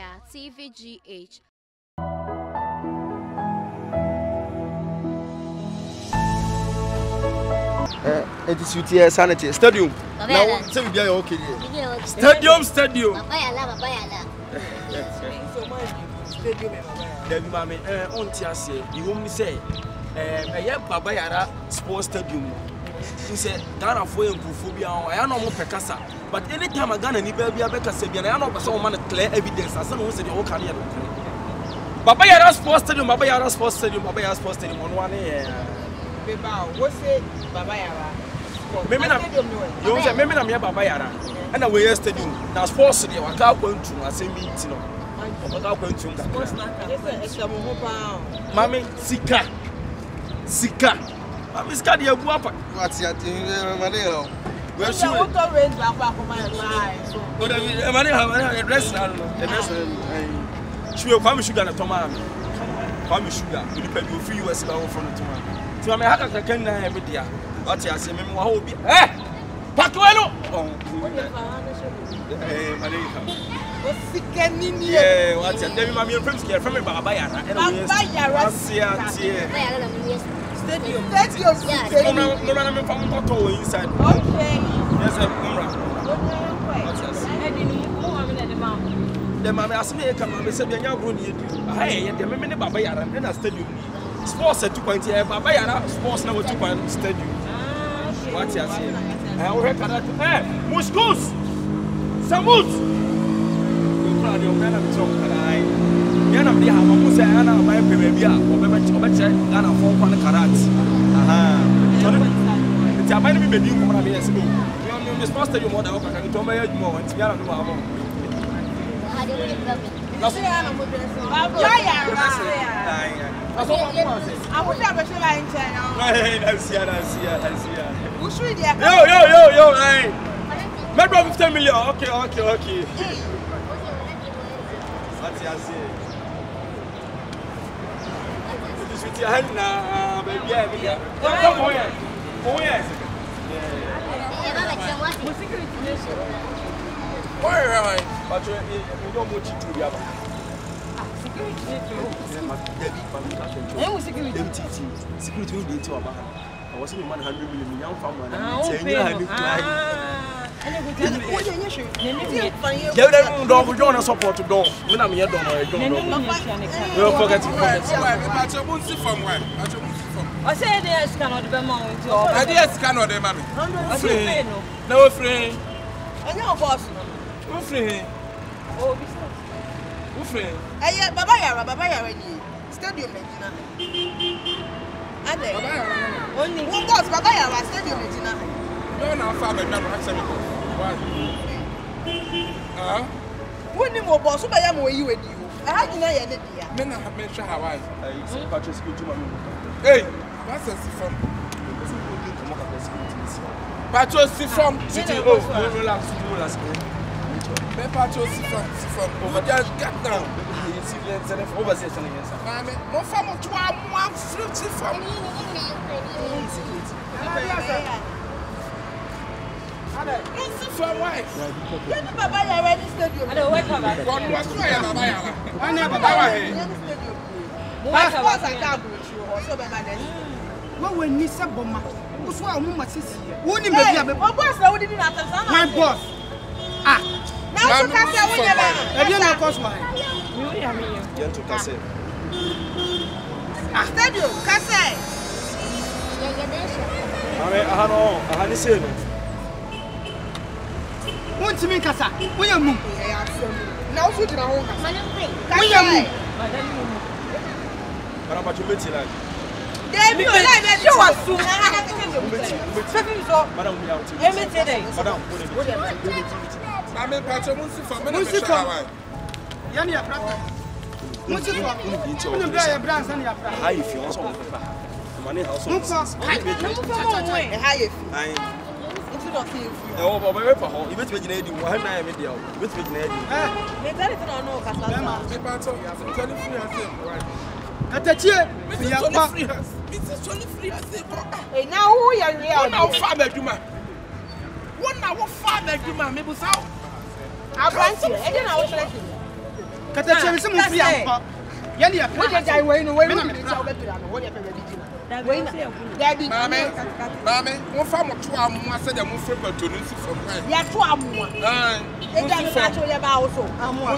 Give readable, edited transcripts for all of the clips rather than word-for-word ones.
Media, TVGH. It is UTS Sanity Stadium. Now, say we be okay. Stadium. Debbie Mammy, on Tiasse, you won't say, Baba Yara Sports Stadium. He said, Ghana for Phobia, I am not Pecasa. But anytime I got any baby, I better say, I am not so man clear evidence. I said, the whole career. Baba Yara Sports Stadium, Baba Yara Sports Stadium, Baba Yara Sports Stadium on 1 year. What's it, Baba Yara? Maybe I'm Baba Yara. And away yesterday, now sports, they were going to, I say, meeting. Mami, Sika. Mami, Scadi, a guapa. What's your Manero? Where's she? What the rain back of my life? But I dress now. She will come sugar to mommy. Come sugar, you pay you free US from the tomorrow. So I have a can every day. What you say, Mimo, will be. Eh? Pacuelo! Eh, Maria. Yeah, what's your name? I'm your friends here from Baba Yara. Stadium. No, I'm from Toto inside. Okay. Yes, I'm the mamma asked me, come on, Mr. Bruni. Hey, the women Baba Yara and a stadium. Sports at 2.0, Baba Yara, sports number 2 stadium. What's your say? I already got that. Muscus! Samut! Your man of talk, and I am the Hamamusa, and I'm my Pemia, or Bebecha, and I'm 4 carats. Aha. It's a might be new for a years ago. You're supposed to do more than I can tell me more and Tiara. I would have a line channel. I see. Who's reading? Yo, hey. Maybe 10 million. Okay. What's your say? This is with your hand now, baby. Come on. Oh, yes. Where am I? But you don't want to do the other. Security will be to a man. I was in 100 million young farmer. Don't join us support to door. When I'm here, don't forget to I said, yes, cannot be more. I guess cannot be mammy. No free. And your boss. No free. Oh, business. Hey, Baba Yara, Stadium. Only one boss, Baba Yara, Stadium. No, now, father, never has any. When you were boss, I am where you with you. I had no idea. Men have mentioned how I purchase good to my. Hey, what's this from? Patrosy from City. Oh, relax. Patrosy from. Over there, get down. Overseas. More from 12 fruity from me. For wife. Baba Yara Stadium. I don't wake up. God was why Baba Yara. I never Baba Yara. What was I got with you also by my name? What when you said Boma? Who's why I'm not sissy? Wouldn't be a boss. I wouldn't have my boss. Ah, now you can't say what you're not cost mine. You to Casse. Ah, Stadium, Casse. I had said. Want to make us up? We are moving. Now, food in our home. We are moving. But about you, Betty, like, Debbie, you are soon. I have to tell you. Madam, we are today. Madam, I'm a patron for Musica. Yania, Musica, brands and your high if you also money house. Oh, but very powerful. You bet me, you one night video. With me, you now who are you? Now, Father, you man. 1 hour, Father, you man. Maybe so. I'll find you. I don't know. Kata che me se mo free am. Ya ne ya. Wo je jai we no we no me cha wo be pira no wo de pe be di na. We na. Daddy. Mame, mo fa mo to amu ase de mo free patonu si from where? Ya to amu. E ja me ba to ya ba wo so.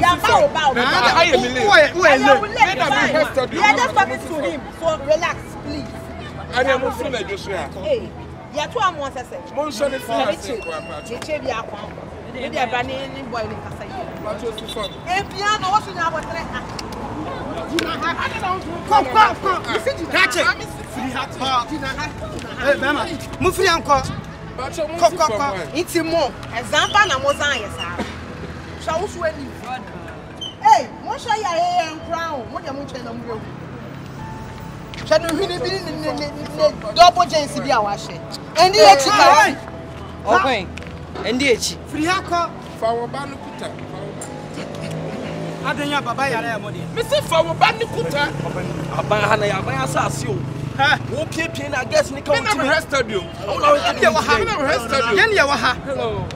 Ya ba wo. Aye me le. Yeah, just talking to him. So relax, please. Anya mo free na joso ya. Hey. Ya to amu sese. Mo nso ne fa ase kwa pa. Je che bi akwa. E de ba ni boy ni kasa yi. Ma to si from. E piano wo so nya abotre. Come. Catch it. Free hat. Hey, mama. Mo free anko. Ba cho mo si from where? Iti mo. Example na mo san ye sa. Sha wo so ani. Hey, mo sha ya ye crown. Mo de mo chen na mo rewu. Sha no hwini bi ni double jeans bi a wa hye. Endi e chi ka. Okay. Endi e chi. Free anko. Fa wo ba no kuta. Adenya baba yare ya modi. Me se fa wo ba ni kuta. Aban ha na ya aban asase o. Ha, wo pie na guest ni ka na me stadium. Oh, no, ya wa ha. Na me stadium. Yen ya wa ha. Hello.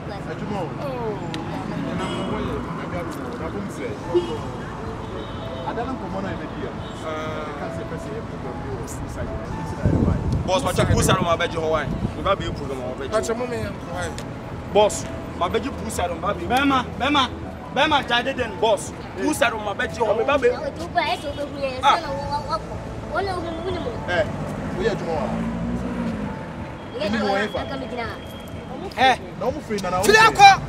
Boss, ma pusa no ma beji Hawaii. We ba be program ma beji. Pacha mo me Hawaii. Boss, ma beji pusa no ba be. Bema jade den. Boss, pusa no ma beji Hawaii ba be. We are tomorrow. No mo free na na. Free anko.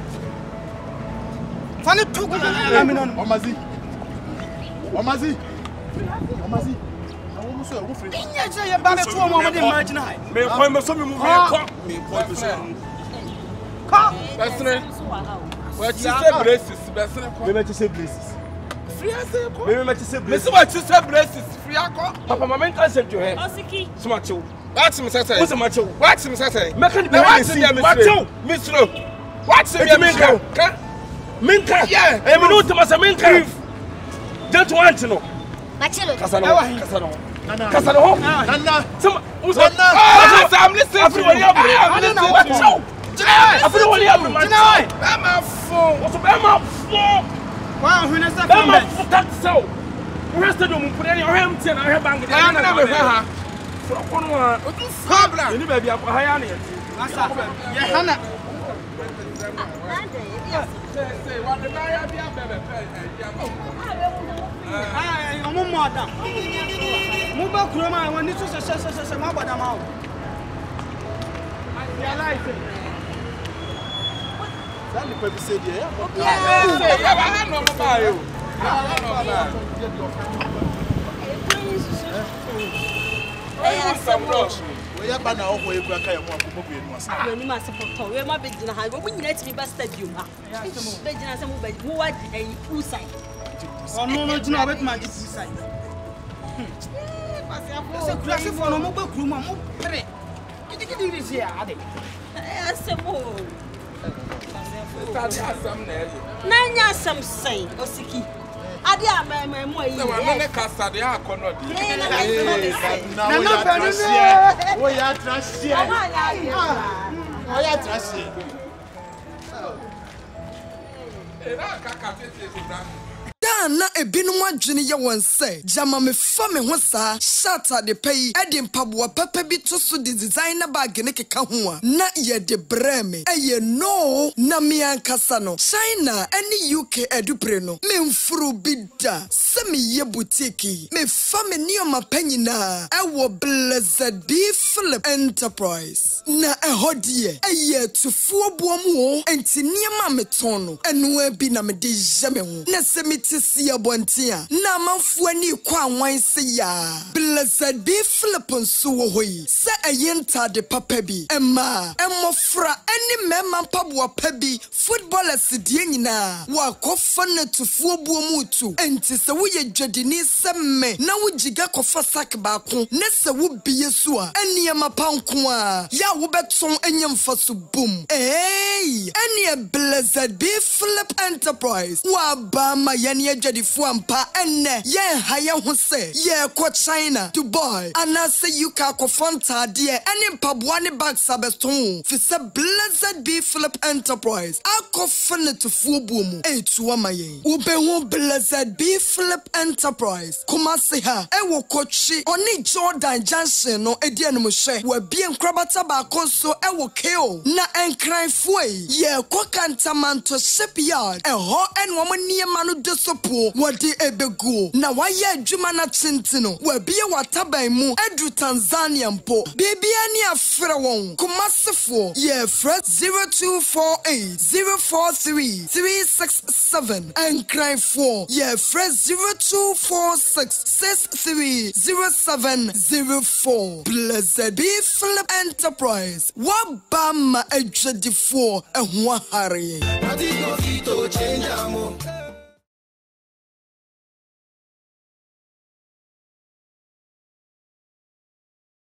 Fani tugu na mi non. Omazi. Na wo muso wo free. Inya je ye ba me to mo de margin high. Me ko me so me mu me ko. Me ko me so. Ka. Besre. What you say braces, besre ko. We met say places. Free say ko. We met say Me places. say what you say braces, free ko. Papa mama can say to her. Osiki. Suma chew. What me say? What's my chew? What me say? Make the what chew? Me slow. What say me ka? Minka. Yeah. E me no to masa minka. Don't want no. Machelo. Kasano. Nana. Some I'm listening to you. I'm listening to you. I feel what you have in my mind. I'm a fool. What's up? I'm a fool. Wa hu na sa I'm a comment. fool. That's so. Rested on put any him ten. I have banged. I'm never here. So one. Problem. You baby up high on it. Masa. Ye hana. Say what the guy be a baby. Ah, omo madam. Mo ba kuro ma won ni so se ma boda ma o. Ya life. That the people say there. Yeah, I know about you. Some rush. We are bana o ko ekura ka ye mo akoko bu enu asa. We ni ma se poto. We ma be gina ha. We nyina ti be stadium ha. Be gina se mo be mo wa full side. No, jina bet ma jifu side. Se kura se fo no mo ba kuru ma mo pere. Kidi ri se ade. Ase mo. Na nya sam sai Osiki. Ade a mo yi. Se wa me kasa de akono di. Na no panu. We ya trash. Oh ya trash. Era kaka tete bra. Na ebinum adwene ye won se jama me fa me ho saa shata de pay edi mpaboa papa bi to so de designer bag ne keka ho a na ye de breme eye no na me ankasa no China ene UK edupre no me mfuru bida se me ye boutique me fa me nioma panyina ewo Blessed Be Philip Enterprise na ehodie eye tufuo boamu enti niema me ton no eno abi na me de jame ho na se me siya bontia na manfo ani kwa anwan se ya Blessed Be Philip nso hoi se ayenta de papa bi emma emofra ani mema mpaboa pa bi footballers die nyina wa kofa na tufuo buomu tu enti se wo ye dwadini se me na wo jiga kofa sak ba ko ne se wo biye so a eniema panko a ya wo beton enyemfa so boom eni Blessed Be Philip Enterprise wa ba ma yene adwadifo ampa enne ye haye ho se ye ko China Dubai anase UK akofanta de ene mpaboa ne bag sabeston fi se Blessed Be Philip Enterprise akofenetofo buomu etu amaye ubehu Blessed Be Philip Enterprise kumase ha ewo kochi oni Jordan Junction no edi enumuhwe wa bie nkrabata ba konso ewo keo na enkranfo ye ko kantamanto shipyard eho enwo niema no desopo wodi ebegu na waye adwuma na chintino wa bie wataban mu edu Tanzania mpo bibia ni afre won kumasefo ye fresh 0248043367 enkranfo ye fresh 0246630704 Blessed Be Philip Enterprise wabama adwadifo ehwa hare Change